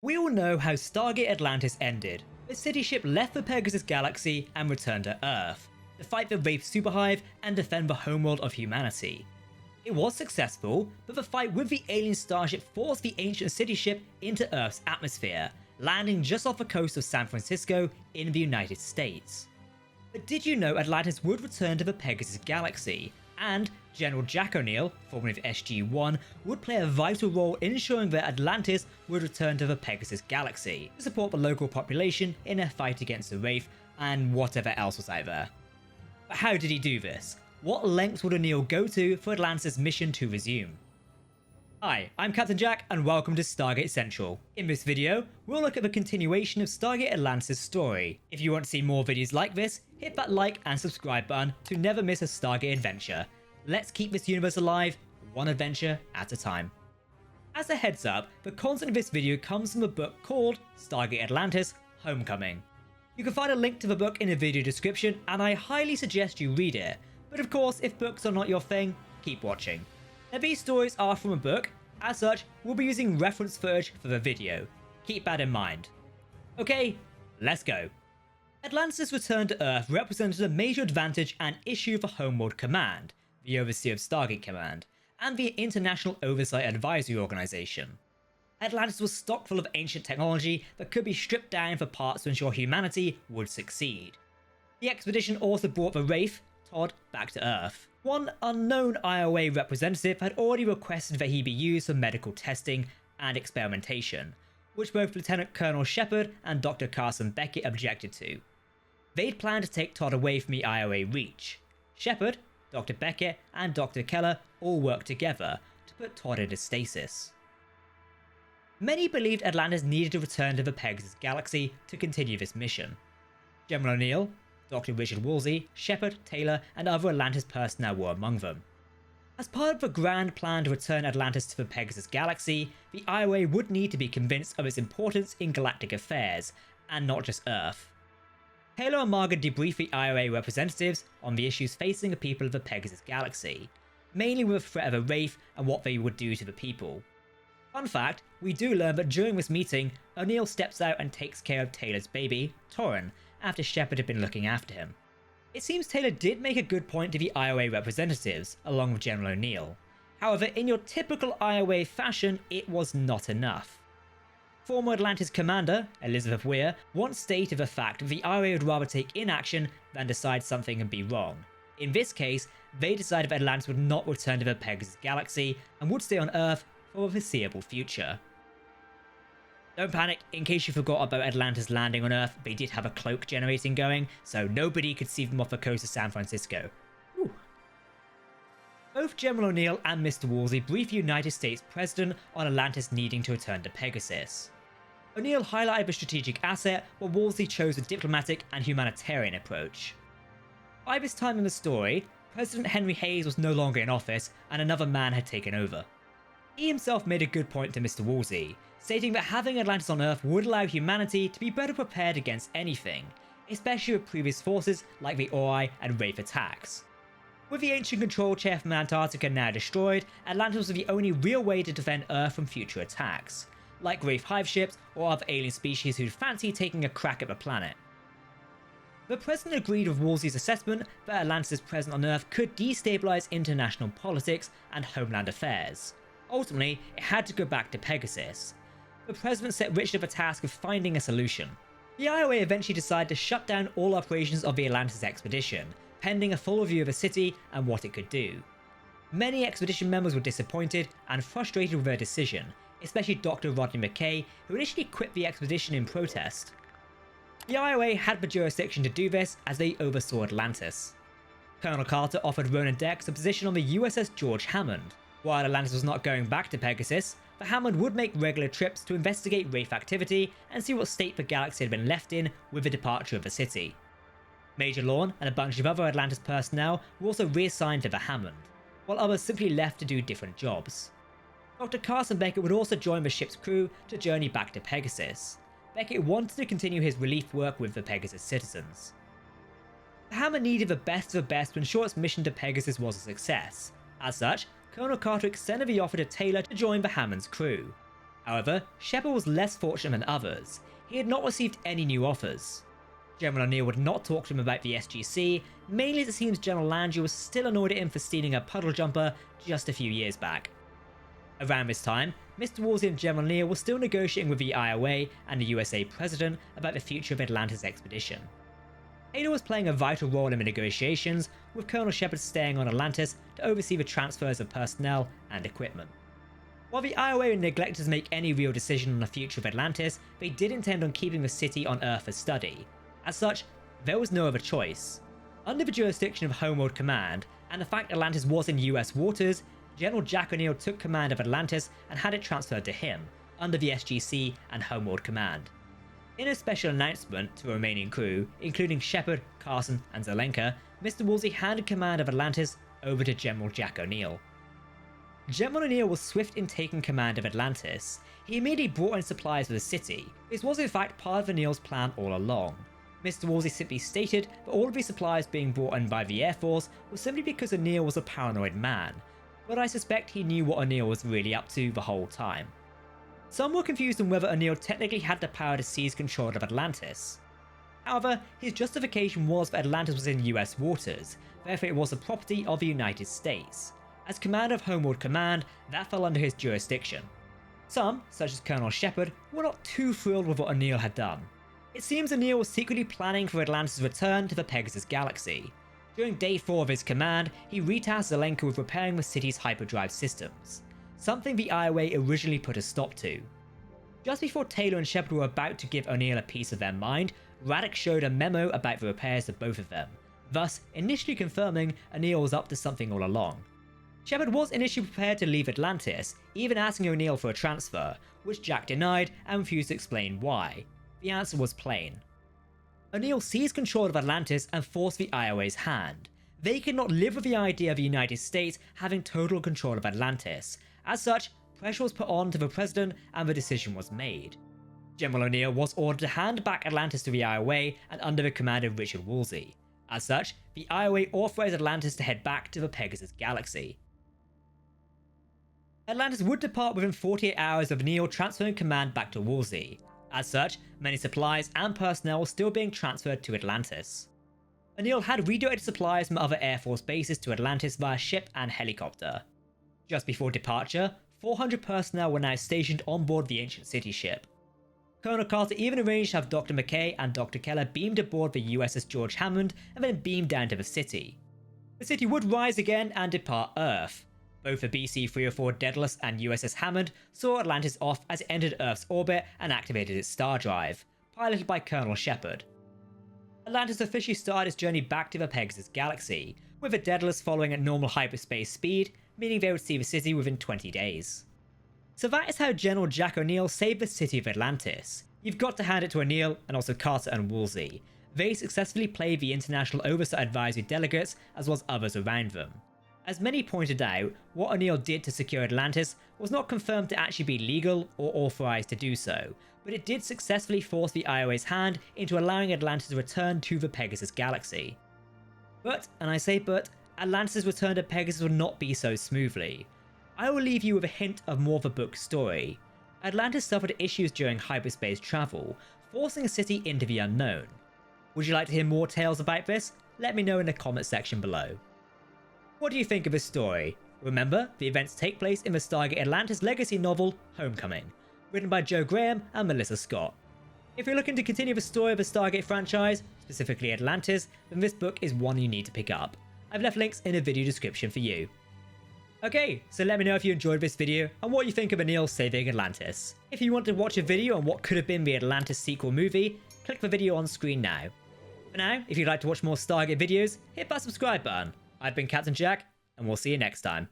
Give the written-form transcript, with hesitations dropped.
We all know how Stargate Atlantis ended. The city ship left the Pegasus galaxy and returned to Earth, to fight the Wraith Super Hive and defend the Homeworld of Humanity. It was successful, but the fight with the alien starship forced the ancient city ship into Earth's atmosphere, landing just off the coast of San Francisco in the United States. But did you know Atlantis would return to the Pegasus galaxy, and General Jack O'Neill, formerly of SG-1, would play a vital role in ensuring that Atlantis would return to the Pegasus galaxy to support the local population in their fight against the Wraith and whatever else was out there. But how did he do this? What lengths would O'Neill go to for Atlantis' mission to resume? Hi, I'm Captain Jack and welcome to Stargate Central. In this video, we'll look at the continuation of Stargate Atlantis' story. If you want to see more videos like this, hit that like and subscribe button to never miss a Stargate adventure. Let's keep this universe alive, one adventure at a time. As a heads up, the content of this video comes from a book called Stargate Atlantis: Homecoming. You can find a link to the book in the video description and I highly suggest you read it. But of course, if books are not your thing, keep watching. Now these stories are from a book, as such, we'll be using reference footage for the video. Keep that in mind. Okay, let's go. Atlantis' return to Earth represented a major advantage and issue for Homeworld Command, the overseer of Stargate Command, and the International Oversight Advisory Organization. Atlantis was stocked full of ancient technology that could be stripped down for parts to ensure humanity would succeed. The expedition also brought the Wraith, Todd, back to Earth. One unknown IOA representative had already requested that he be used for medical testing and experimentation, which both Lieutenant Colonel Shepard and Dr. Carson Beckett objected to. They'd planned to take Todd away from the IOA reach. Shepard, Dr. Beckett, and Dr. Keller all worked together to put Todd into stasis. Many believed Atlantis needed to return to the Pegasus galaxy to continue this mission. General O'Neill, Dr. Richard Woolsey, Shepard, Taylor, and other Atlantis personnel were among them. As part of the grand plan to return Atlantis to the Pegasus galaxy, the IOA would need to be convinced of its importance in galactic affairs, and not just Earth. Taylor and Margaret debriefed the IOA representatives on the issues facing the people of the Pegasus galaxy, mainly with the threat of a Wraith and what they would do to the people. Fun fact, we do learn that during this meeting, O'Neill steps out and takes care of Taylor's baby, Torrin, after Shepard had been looking after him. It seems Taylor did make a good point to the IOA representatives, along with General O'Neill. However, in your typical IOA fashion, it was not enough. Former Atlantis commander, Elizabeth Weir, once stated the fact that the IOA would rather take inaction than decide something and be wrong. In this case, they decided that Atlantis would not return to the Pegasus galaxy and would stay on Earth for the foreseeable future. Don't panic, in case you forgot about Atlantis landing on Earth, they did have a cloak generating going, so nobody could see them off the coast of San Francisco. Whew. Both General O'Neill and Mr. Woolsey briefed the United States President on Atlantis needing to return to Pegasus. O'Neill highlighted the strategic asset, while Woolsey chose a diplomatic and humanitarian approach. By this time in the story, President Henry Hayes was no longer in office and another man had taken over. He himself made a good point to Mr. Woolsey, stating that having Atlantis on Earth would allow humanity to be better prepared against anything, especially with previous forces like the Ori and Wraith attacks. With the ancient control chair from Antarctica now destroyed, Atlantis was the only real way to defend Earth from future attacks, like Wraith hive ships or other alien species who'd fancy taking a crack at the planet. The President agreed with Woolsey's assessment that Atlantis' presence on Earth could destabilize international politics and homeland affairs. Ultimately, it had to go back to Pegasus. The President set Richard the task of finding a solution. The IOA eventually decided to shut down all operations of the Atlantis expedition, pending a full review of the city and what it could do. Many expedition members were disappointed and frustrated with their decision, especially Dr. Rodney McKay, who initially quit the expedition in protest. The IOA had the jurisdiction to do this as they oversaw Atlantis. Colonel Carter offered Ronan Dex a position on the USS George Hammond. While Atlantis was not going back to Pegasus, the Hammond would make regular trips to investigate Wraith activity and see what state the galaxy had been left in with the departure of the city. Major Lorne and a bunch of other Atlantis personnel were also reassigned to the Hammond, while others simply left to do different jobs. Dr. Carson Beckett would also join the ship's crew to journey back to Pegasus. Beckett wanted to continue his relief work with the Pegasus citizens. The Hammond needed the best of the best to ensure its mission to Pegasus was a success. As such, Colonel Carter extended the offer to Taylor to join the Hammond's crew. However, Shepard was less fortunate than others. He had not received any new offers. General O'Neill would not talk to him about the SGC, mainly as it seems General Landry was still annoyed at him for stealing a puddle jumper just a few years back. Around this time, Mr. Woolsey and General O'Neill were still negotiating with the IOA and the USA President about the future of Atlantis expedition. Ada was playing a vital role in the negotiations, with Colonel Shepard staying on Atlantis to oversee the transfers of personnel and equipment. While the IOA neglected to make any real decision on the future of Atlantis, they did intend on keeping the city on Earth for study. As such, there was no other choice. Under the jurisdiction of Homeworld Command, and the fact Atlantis was in US waters, General Jack O'Neill took command of Atlantis and had it transferred to him, under the SGC and Homeworld Command. In a special announcement to the remaining crew, including Shepard, Carson, and Zelenka, Mr. Woolsey handed command of Atlantis over to General Jack O'Neill. General O'Neill was swift in taking command of Atlantis. He immediately brought in supplies for the city. This was in fact part of O'Neill's plan all along. Mr. Woolsey simply stated that all of the supplies being brought in by the Air Force was simply because O'Neill was a paranoid man, but I suspect he knew what O'Neill was really up to the whole time. Some were confused on whether O'Neill technically had the power to seize control of Atlantis. However, his justification was that Atlantis was in US waters, therefore it was the property of the United States. As commander of Homeworld Command, that fell under his jurisdiction. Some, such as Colonel Shepard, were not too thrilled with what O'Neill had done. It seems O'Neill was secretly planning for Atlantis' return to the Pegasus galaxy. During Day 4 of his command, he retasked Zelenka with repairing the city's hyperdrive systems, something the IOA originally put a stop to. Just before Taylor and Shepard were about to give O'Neill a piece of their mind, Radek showed a memo about the repairs of both of them, thus initially confirming O'Neill was up to something all along. Shepard was initially prepared to leave Atlantis, even asking O'Neill for a transfer, which Jack denied and refused to explain why. The answer was plain. O'Neill seized control of Atlantis and forced the IOA's hand. They could not live with the idea of the United States having total control of Atlantis. As such, pressure was put on to the President and the decision was made. General O'Neill was ordered to hand back Atlantis to the IOA and under the command of Richard Woolsey. As such, the IOA authorized Atlantis to head back to the Pegasus galaxy. Atlantis would depart within 48 hours of O'Neill transferring command back to Woolsey. As such, many supplies and personnel were still being transferred to Atlantis. O'Neill had redirected supplies from other Air Force bases to Atlantis via ship and helicopter. Just before departure, 400 personnel were now stationed on board the ancient city ship. Colonel Carter even arranged to have Dr. McKay and Dr. Keller beamed aboard the USS George Hammond and then beamed down to the city. The city would rise again and depart Earth. Both the BC-304 Daedalus and USS Hammond saw Atlantis off as it entered Earth's orbit and activated its star drive, piloted by Colonel Shepard. Atlantis officially started its journey back to the Pegasus galaxy, with the Daedalus following at normal hyperspace speed, meaning they would see the city within 20 days. So that is how General Jack O'Neill saved the city of Atlantis. You've got to hand it to O'Neill and also Carter and Woolsey. They successfully played the International Oversight Advisory delegates as well as others around them. As many pointed out, what O'Neill did to secure Atlantis was not confirmed to actually be legal or authorized to do so, but it did successfully force the IOA's hand into allowing Atlantis to return to the Pegasus galaxy. But, and I say but, Atlantis' return to Pegasus will not be so smoothly. I will leave you with a hint of more of the book's story. Atlantis suffered issues during hyperspace travel, forcing the city into the unknown. Would you like to hear more tales about this? Let me know in the comment section below. What do you think of this story? Remember, the events take place in the Stargate Atlantis legacy novel, Homecoming, written by Joe Graham and Melissa Scott. If you're looking to continue the story of the Stargate franchise, specifically Atlantis, then this book is one you need to pick up. I've left links in the video description for you. Okay, so let me know if you enjoyed this video and what you think of O'Neill saving Atlantis. If you want to watch a video on what could have been the Atlantis sequel movie, click the video on screen now. For now, if you'd like to watch more Stargate videos, hit that subscribe button. I've been Captain Jack, and we'll see you next time.